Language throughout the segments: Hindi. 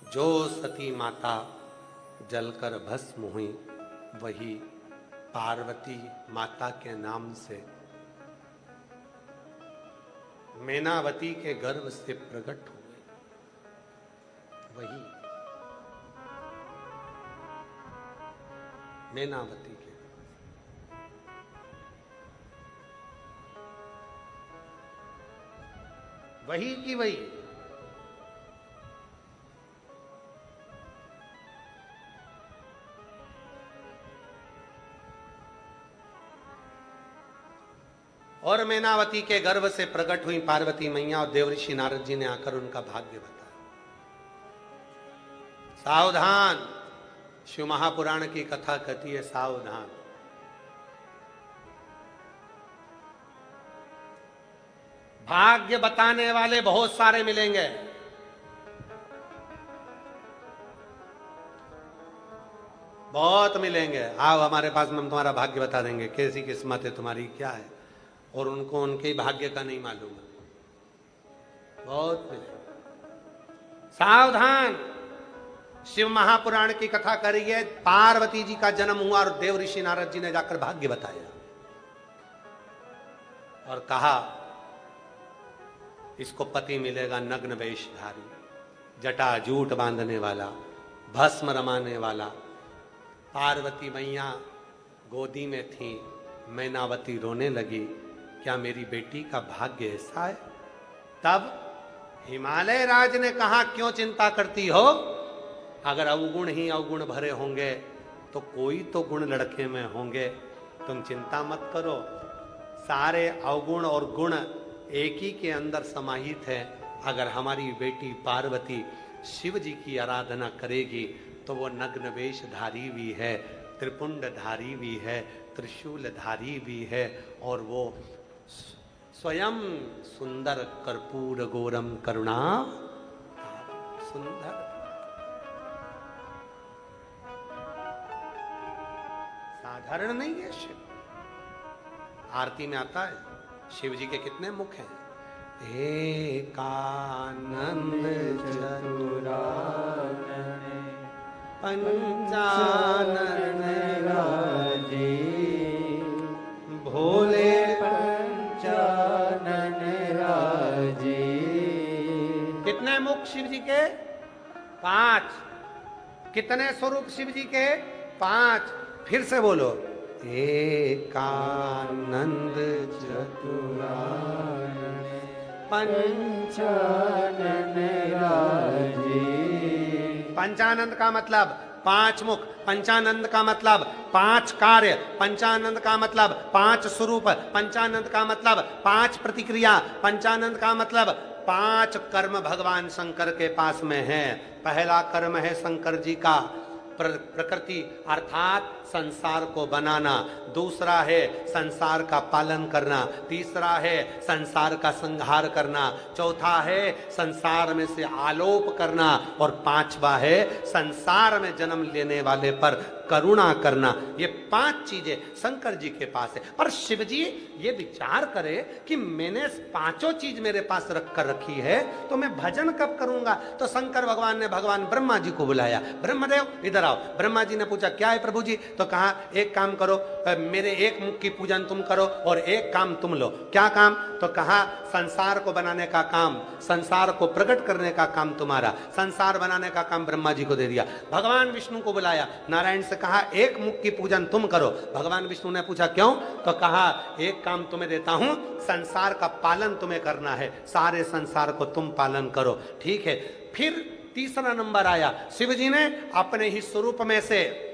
जो सती माता जलकर भस्म हुई वही पार्वती माता के नाम से मैनावती के गर्भ से प्रकट हो गई। वही मैनावती के वही की वही। और मैनावती के गर्भ से प्रकट हुई पार्वती मैया और देवऋषि नारद जी ने आकर उनका भाग्य बताया। सावधान, शिव महापुराण की कथा कहती है सावधान। भाग्य बताने वाले बहुत सारे मिलेंगे, बहुत मिलेंगे। आओ हमारे पास में, हम तुम्हारा भाग्य बता देंगे, कैसी किस्मत है तुम्हारी, क्या है। और उनको उनके भाग्य का नहीं मालूम है, बहुत मिलेंगे। सावधान, शिव महापुराण की कथा करी है। पार्वती जी का जन्म हुआ और देव ऋषि नारद जी ने जाकर भाग्य बताया और कहा इसको पति मिलेगा नग्न वेशधारी, जटा जूट बांधने वाला, भस्म रमाने वाला। पार्वती मैया गोदी में थी, मैनावती रोने लगी, क्या मेरी बेटी का भाग्य ऐसा है। तब हिमालय राज ने कहा क्यों चिंता करती हो, अगर अवगुण ही अवगुण भरे होंगे तो कोई तो गुण लड़के में होंगे, तुम चिंता मत करो। सारे अवगुण और गुण एक ही के अंदर समाहित है। अगर हमारी बेटी पार्वती शिव जी की आराधना करेगी तो वो नग्न वेशधारी भी है, त्रिपुंडधारी भी है, त्रिशूलधारी भी है, और वो स्वयं सुंदर कर्पूर गोरम करुणा सुंदर। साधारण नहीं है शिव। आरती में आता है शिव जी के कितने मुख हैं। एकानंद चतुरानन पंचानन राजे, भोले पंचानन राजे। कितने मुख शिव जी के? 5। कितने स्वरूप शिव जी के? 5। फिर से बोलो, एकानंद चतुरानन पंचानन राजे। पंचानंद का मतलब 5 मुख, पंचानंद का मतलब 5 कार्य, पंचानंद का मतलब 5 स्वरूप, पंचानंद का मतलब 5 प्रतिक्रिया, पंचानंद का मतलब 5 कर्म भगवान शंकर के पास में है। पहला कर्म है शंकर जी का प्रकृति अर्थात संसार को बनाना, दूसरा है संसार का पालन करना, तीसरा है संसार का संहार करना, चौथा है संसार में से आलोप करना, और 5वां है संसार में जन्म लेने वाले पर करुणा करना। ये 5 चीजें शंकर जी के पास है। पर शिव जी ये विचार करे कि मैंने 5 चीज मेरे पास रख कर रखी है तो मैं भजन कब करूंगा। तो शंकर भगवान ने भगवान ब्रह्मा जी को बुलाया, ब्रह्मदेव इधर आओ। ब्रह्मा जी ने पूछा क्या है प्रभु जी। तो कहा एक काम करो, मेरे एक मुख की पूजन तुम करो और एक काम तुम लो। क्या काम? तो कहा संसार को बनाने का काम, संसार को प्रकट करने का काम तुम्हारा। संसार बनाने का काम ब्रह्मा जी को दे दिया। भगवान विष्णु को बुलाया, नारायण से कहा एक मुख की पूजन तुम करो। भगवान विष्णु ने पूछा क्यों? तो कहा एक काम तुम्हें देता हूं, संसार का पालन तुम्हें करना है, सारे संसार को तुम पालन करो। ठीक है। फिर तीसरा नंबर आया, शिव जी ने अपने ही स्वरूप में से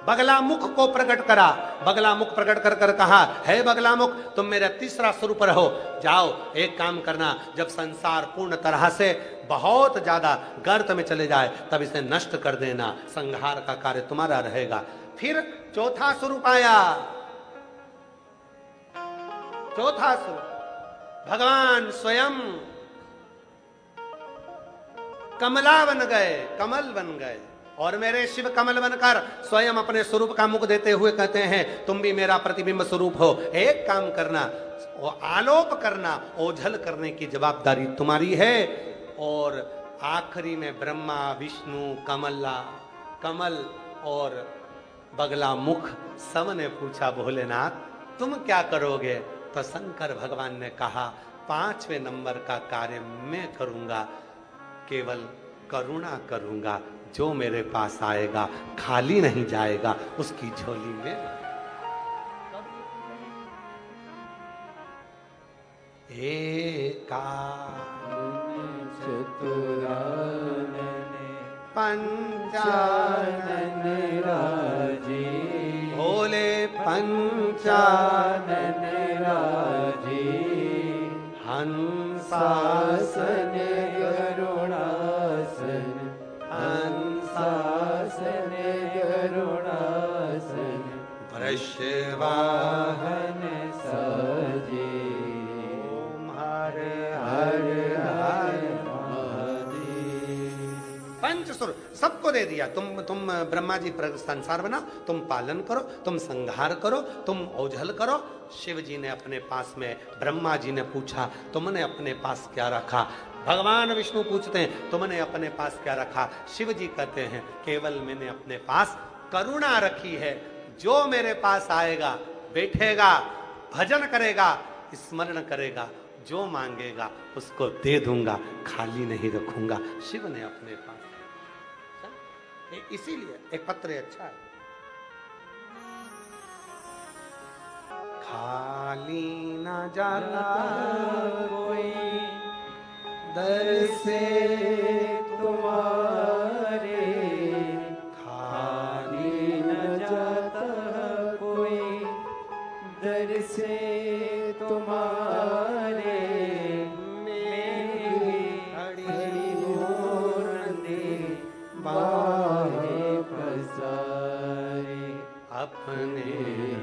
बगला मुख को प्रकट करा। बगला मुख प्रकट कर कर कहा है बगला मुख तुम मेरा तीसरा स्वरूप रहो, जाओ एक काम करना, जब संसार पूर्ण तरह से बहुत ज्यादा गर्त में चले जाए तब इसे नष्ट कर देना, संहार का कार्य तुम्हारा रहेगा। फिर चौथा स्वरूप आया, चौथा स्वरूप भगवान स्वयं कमला बन गए, कमल बन गए। और मेरे शिव कमल बनकर स्वयं अपने स्वरूप का मुख देते हुए कहते हैं तुम भी मेरा प्रतिबिंब स्वरूप हो, एक काम करना, वो आलोप करना, ओझल करने की जवाबदारी तुम्हारी है। और आखिरी में ब्रह्मा विष्णु कमल और बगला मुख सब ने पूछा भोलेनाथ तुम क्या करोगे? तो शंकर भगवान ने कहा 5वें नंबर का कार्य मैं करूंगा, केवल करुणा करूंगा। जो मेरे पास आएगा खाली नहीं जाएगा, उसकी झोली में एका चतुरानने पंचानन राजी भोले पंचानन राजी हंसासन करुणासन हंसासन करुणासन वृषवाहन साजी हर हर हर महादेव। पंचसुर सबको दे दिया। तुम ब्रह्मा जी संसार बना, तुम पालन करो, तुम संहार करो, तुम ओझल करो। शिव जी ने अपने पास में, ब्रह्मा जी ने पूछा तुमने अपने पास क्या रखा? भगवान विष्णु पूछते हैं तुमने अपने पास क्या रखा? शिव जी कहते हैं केवल मैंने अपने पास करुणा रखी है। जो मेरे पास आएगा, बैठेगा, भजन करेगा, स्मरण करेगा, जो मांगेगा उसको दे दूंगा, खाली नहीं रखूंगा। शिव ने अपने पास, इसीलिए एक पत्र अच्छा है। खाली ना जाता कोई दर से तुम्हारे, खाली न जाता कोई दर से तुम्हारे। मेरी अड़ी नंदी बाहें पसारे, अपने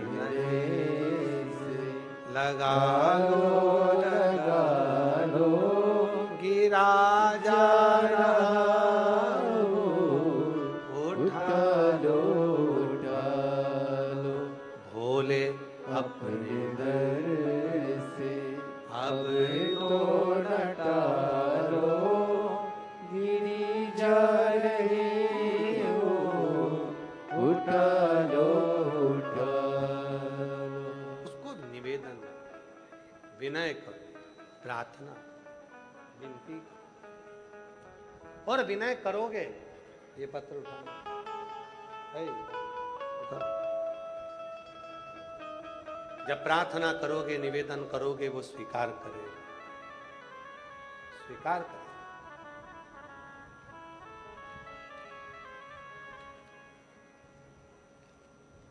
गले से लगा लगा लो गिरा जा रहा उठा लो उठा लो भोले अपने दर से अब तो हटा लो। गिरी जा रही हो उठा लो उठा लो। उसको निवेदन, विनय करो, प्रार्थना, विनती करो। और विनय करोगे, ये पत्र उठाना है, उठाओ। जब प्रार्थना करोगे, निवेदन करोगे, वो स्वीकार करेगा, स्वीकार करेगा।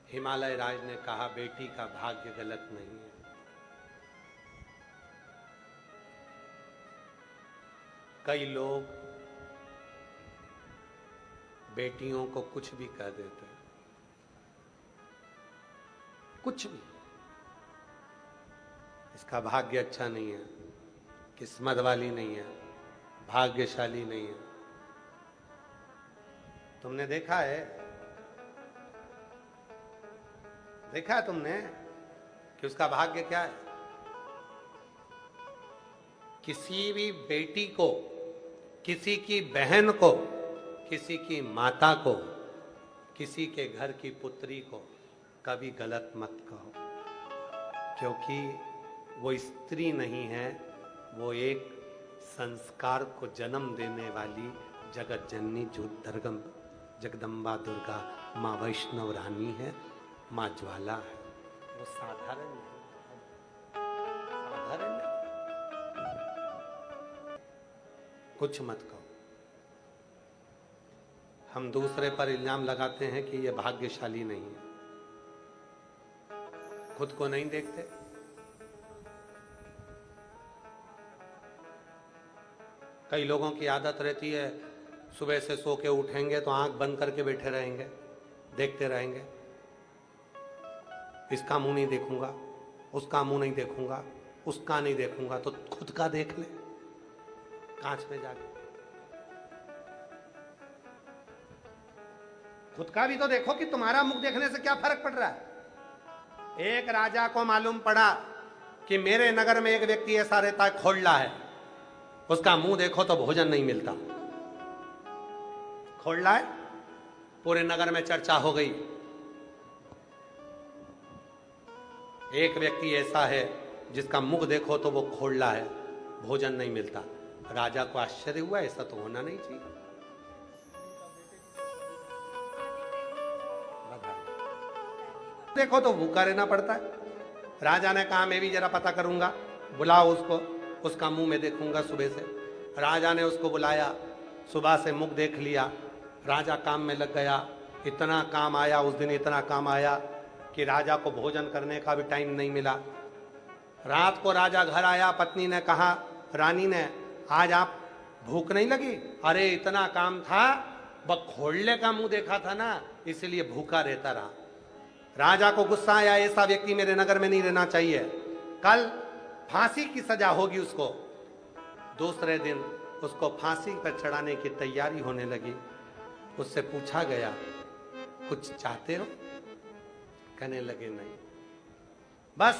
हिमालय राज ने कहा बेटी का भाग्य गलत नहीं है। कई लोग बेटियों को कुछ भी कह देते हैं, कुछ भी। इसका भाग्य अच्छा नहीं है, किस्मत वाली नहीं है, भाग्यशाली नहीं है। तुमने देखा है तुमने कि उसका भाग्य क्या है? किसी भी बेटी को, किसी की बहन को, किसी की माता को, किसी के घर की पुत्री को कभी गलत मत कहो, क्योंकि वो स्त्री नहीं है, वो एक संस्कार को जन्म देने वाली जगत जननी जो जगदम्बा दुर्गा माँ वैष्णव रानी है, माँ ज्वाला है। वो साधारण नहीं, साधारण नहीं। कुछ मत कहो। हम दूसरे पर इल्जाम लगाते हैं कि ये भाग्यशाली नहीं है, खुद को नहीं देखते। कई लोगों की आदत रहती है, सुबह से सो के उठेंगे तो आंख बंद करके बैठे रहेंगे, देखते रहेंगे, इसका मुंह नहीं देखूंगा, उसका मुंह नहीं देखूंगा, उसका नहीं देखूंगा, तो खुद का देख ले कांच में जाके। खुद का भी तो देखो कि तुम्हारा मुख देखने से क्या फर्क पड़ रहा है। एक राजा को मालूम पड़ा कि मेरे नगर में एक व्यक्ति ऐसा रहता है, खोलना है, उसका मुंह देखो तो भोजन नहीं मिलता। खोल रहा है। पूरे नगर में चर्चा हो गई। एक व्यक्ति ऐसा है जिसका मुख देखो तो वो खोल रहा है, भोजन नहीं मिलता। राजा को आश्चर्य हुआ, ऐसा तो होना नहीं चाहिए। देखो तो भूखा रहना पड़ता है। राजा ने कहा मैं भी जरा पता करूंगा, बुलाओ उसको, उसका मुंह में देखूंगा सुबह से। राजा ने उसको बुलाया, सुबह से मुख देख लिया। राजा काम में लग गया। इतना काम आया उस दिन, इतना काम आया कि राजा को भोजन करने का भी टाइम नहीं मिला। रात को राजा घर आया, पत्नी ने कहा, रानी ने, आज आप भूख नहीं लगी? अरे इतना काम था, बस खोलने का मुंह देखा था ना, इसलिए भूखा रहता रहा। राजा को गुस्सा आया, ऐसा व्यक्ति मेरे नगर में नहीं रहना चाहिए, कल फांसी की सजा होगी उसको। दूसरे दिन उसको फांसी पर चढ़ाने की तैयारी होने लगी। उससे पूछा गया, कुछ चाहते हो? कहने लगे नहीं। बस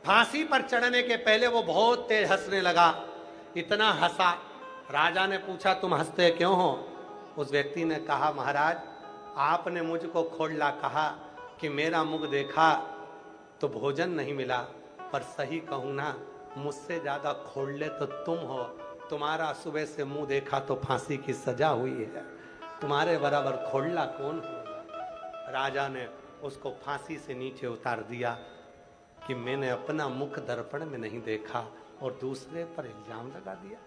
फांसी पर चढ़ने के पहले वो बहुत तेज हंसने लगा। इतना हंसा, राजा ने पूछा तुम हंसते क्यों हो? उस व्यक्ति ने कहा, महाराज आपने मुझको खोलना कहा कि मेरा मुख देखा तो भोजन नहीं मिला, पर सही कहूं ना, मुझसे ज्यादा खोलने तो तुम हो। तुम्हारा सुबह से मुंह देखा तो फांसी की सजा हुई है, तुम्हारे बराबर खोलना कौन होगा? राजा ने उसको फांसी से नीचे उतार दिया कि मैंने अपना मुख दर्पण में नहीं देखा और दूसरे पर इल्जाम लगा दिया।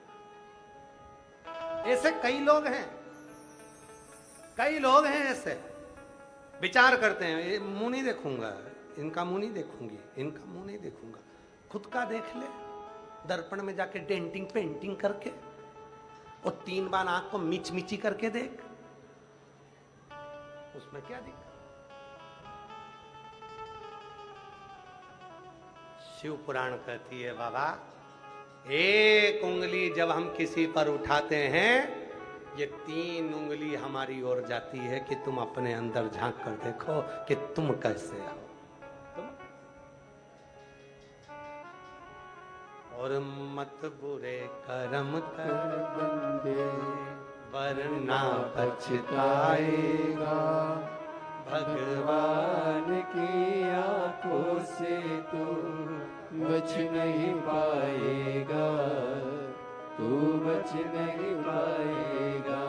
ऐसे कई लोग हैं, कई लोग हैं ऐसे, विचार करते हैं मुंह नहीं देखूंगा, इनका मुंह नहीं देखूंगी, इनका मुंह नहीं देखूंगा। खुद का देख ले, दर्पण में जाके डेंटिंग पेंटिंग करके, और 3 बार आंख को मिच मिची करके देख, उसमें क्या दिक्कत? शिव पुराण कहती है बाबा, एक उंगली जब हम किसी पर उठाते हैं, ये 3 उंगली हमारी ओर जाती है कि तुम अपने अंदर झांक कर देखो कि तुम कैसे हो। तुम और मत बुरे कर्म कर बंदे, वरना पछताएगा। भगवान की आंखों से तू बच नहीं पाएगा, तू बच नहीं पाएगा।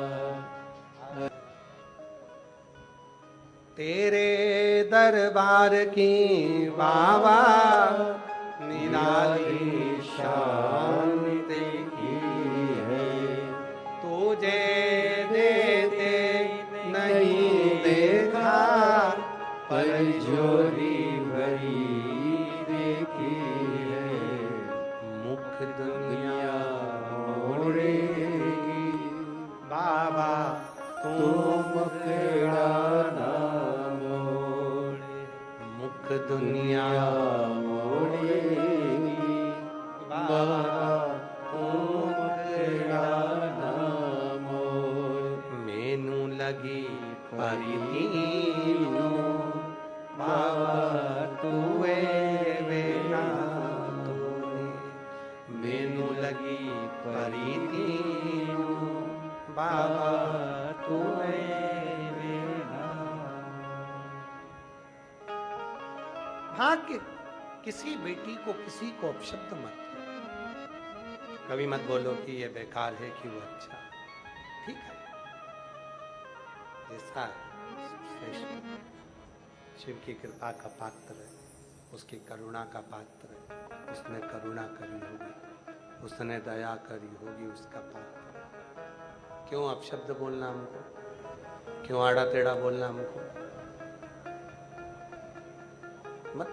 तेरे दरबार की बाबा निराली शान देखी है, तुझे देते नहीं देखा, पर जोरी भरी देखी है। मुख दुनिया मोड़ेगी बाबा, तू मुखड़ा ना मोड़े। मुख दुनिया मोड़ेगी बाबा, तू मुखड़ा ना मोड़। मैनू लगी परिदीनु बाबा, तुए बेटा तूने। मैनू लगी परिदीनु बाबा, तुए बेटा। भाग्य किसी बेटी को, किसी को अपशब्द मत कभी मत बोलो कि ये बेकार है कि वो अच्छा। ठीक है, ऐसा है, शिव की कृपा का पात्र है, उसकी करुणा का पात्र है। उसने करुणा करी होगी, उसने दया करी होगी, उसका पात्र। क्यों अपशब्द बोलना हमको? क्यों आड़ा टेढ़ा बोलना हमको? मत।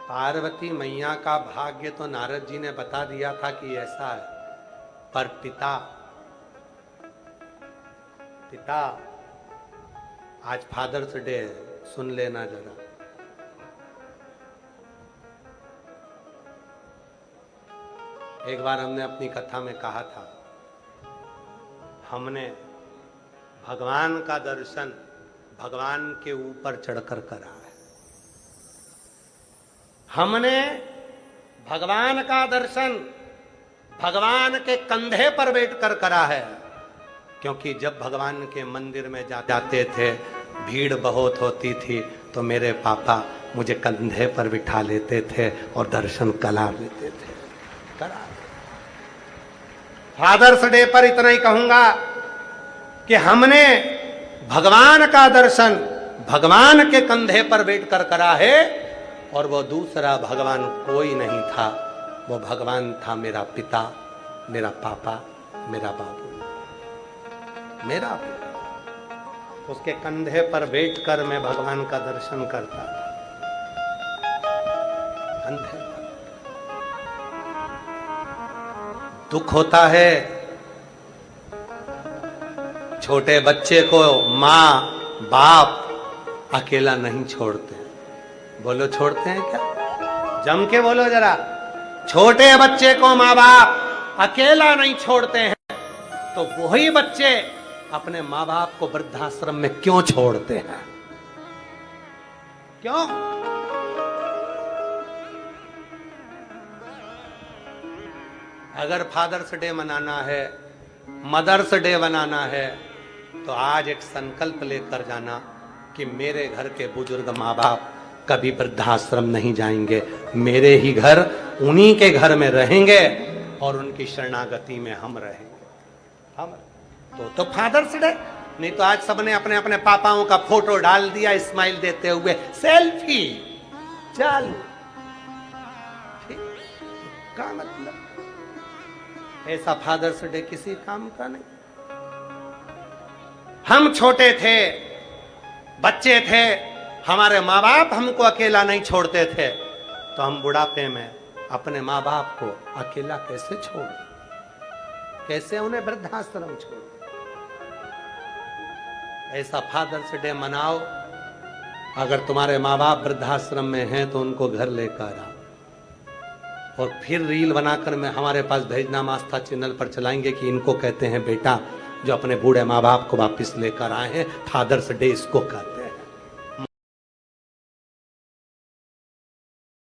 पार्वती मैया का भाग्य तो नारद जी ने बता दिया था कि ऐसा है, पर पिता आज फादर्स डे है, सुन लेना जरा। एक बार हमने अपनी कथा में कहा था, हमने भगवान का दर्शन भगवान के ऊपर चढ़कर करा है। हमने भगवान का दर्शन भगवान के कंधे पर बैठकर करा है। क्योंकि जब भगवान के मंदिर में जाते थे, भीड़ बहुत होती थी, तो मेरे पापा मुझे कंधे पर बिठा लेते थे और दर्शन करा देते थे। फादर्स डे पर इतना ही कहूंगा कि हमने भगवान का दर्शन भगवान के कंधे पर बैठकर करा है, और वो दूसरा भगवान कोई नहीं था, वो भगवान था मेरा पिता, मेरा पापा, मेरा बाबू, मेरा पिता। उसके कंधे पर बैठकर मैं भगवान का दर्शन करता था, कंधे पर। दुख होता है छोटे बच्चे को माँ बाप अकेला नहीं छोड़ते। बोलो छोड़ते हैं क्या? जम के बोलो जरा। छोटे बच्चे को माँ बाप अकेला नहीं छोड़ते हैं, तो वही बच्चे अपने माँ बाप को वृद्धाश्रम में क्यों छोड़ते हैं? क्यों? अगर फादर्स डे मनाना है, मदर्स डे मनाना है, तो आज एक संकल्प लेकर जाना कि मेरे घर के बुजुर्ग माँ बाप कभी वृद्धाश्रम नहीं जाएंगे, मेरे ही घर, उन्हीं के घर में रहेंगे और उनकी शरणागति में हम रहेंगे। हम तो फादर्स डे नहीं तो आज सबने अपने अपने पापाओं का फोटो डाल दिया स्माइल देते हुए, सेल्फी चल, क्या मतलब? ऐसा फादर्स डे किसी काम का नहीं। हम छोटे थे, बच्चे थे, हमारे माँ बाप हमको अकेला नहीं छोड़ते थे, तो हम बुढ़ापे में अपने माँ बाप को अकेला कैसे छोड़, कैसे उन्हें वृद्धाश्रम छोड़? ऐसा फादर्स डे मनाओ। अगर तुम्हारे माँ बाप वृद्धाश्रम में हैं तो उनको घर लेकर आओ, और फिर रील बनाकर में हमारे पास भेजना, आस्था चैनल पर चलाएंगे कि इनको कहते हैं बेटा जो अपने बूढ़े माँ बाप को वापस लेकर आए हैं, फादर्स डे इसको कहते हैं।